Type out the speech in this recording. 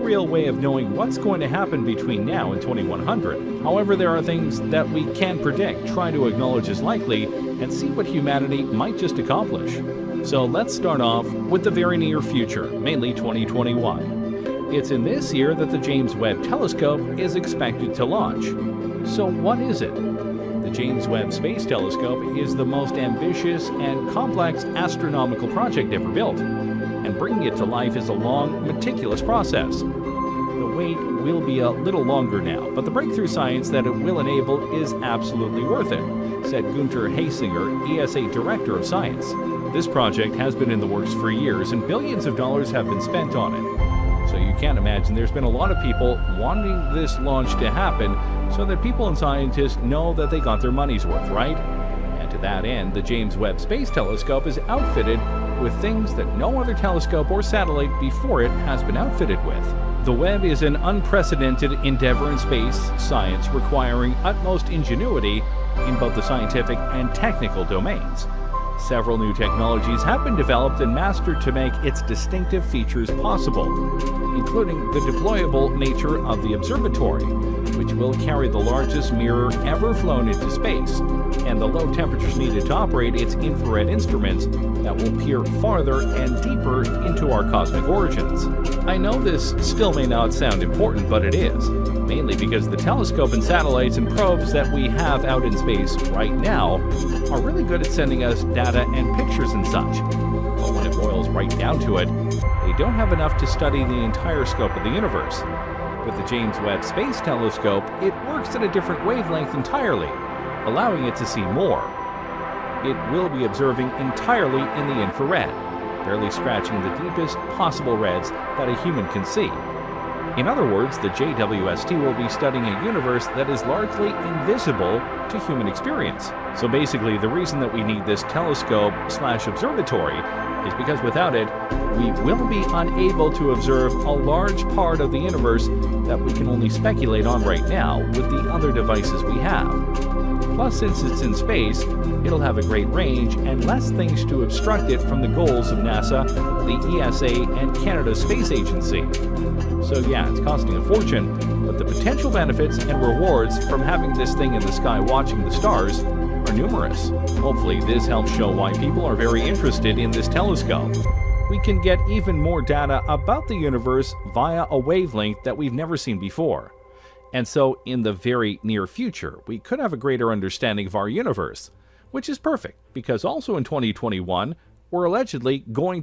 real way of knowing what's going to happen between now and 2100. However, there are things that we can predict, try to acknowledge as likely, and see what humanity might just accomplish. So let's start off with the very near future, mainly 2021. It's in this year that the James Webb Telescope is expected to launch. So what is it? The James Webb Space Telescope is the most ambitious and complex astronomical project ever built, and bringing it to life is a long, meticulous process. The wait will be a little longer now, but the breakthrough science that it will enable is absolutely worth it, said Gunter Hasinger, ESA Director of Science. This project has been in the works for years, and billions of dollars have been spent on it. So you can't imagine there's been a lot of people wanting this launch to happen so that people and scientists know that they got their money's worth, right? And to that end, the James Webb Space Telescope is outfitted with things that no other telescope or satellite before it has been outfitted with. The Webb is an unprecedented endeavor in space science requiring utmost ingenuity in both the scientific and technical domains. Several new technologies have been developed and mastered to make its distinctive features possible, including the deployable nature of the observatory, which will carry the largest mirror ever flown into space, and the low temperatures needed to operate its infrared instruments that will peer farther and deeper into our cosmic origins. I know this still may not sound important, but it is, mainly because the telescope and satellites and probes that we have out in space right now are really good at sending us data and pictures and such. But when it boils right down to it, they don't have enough to study the entire scope of the universe. With the James Webb Space Telescope, it works at a different wavelength entirely, allowing it to see more. It will be observing entirely in the infrared, barely scratching the deepest possible reds that a human can see. In other words, the JWST will be studying a universe that is largely invisible to human experience. So basically, the reason that we need this telescope/observatory is because without it, we will be unable to observe a large part of the universe that we can only speculate on right now with the other devices we have. Plus, since it's in space, it'll have a great range and less things to obstruct it from the goals of NASA, the ESA, and Canada's Space Agency. So yeah, it's costing a fortune, but the potential benefits and rewards from having this thing in the sky watching the stars are numerous. Hopefully this helps show why people are very interested in this telescope. We can get even more data about the universe via a wavelength that we've never seen before. And so in the very near future, we could have a greater understanding of our universe, which is perfect because also in 2021, we're allegedly going to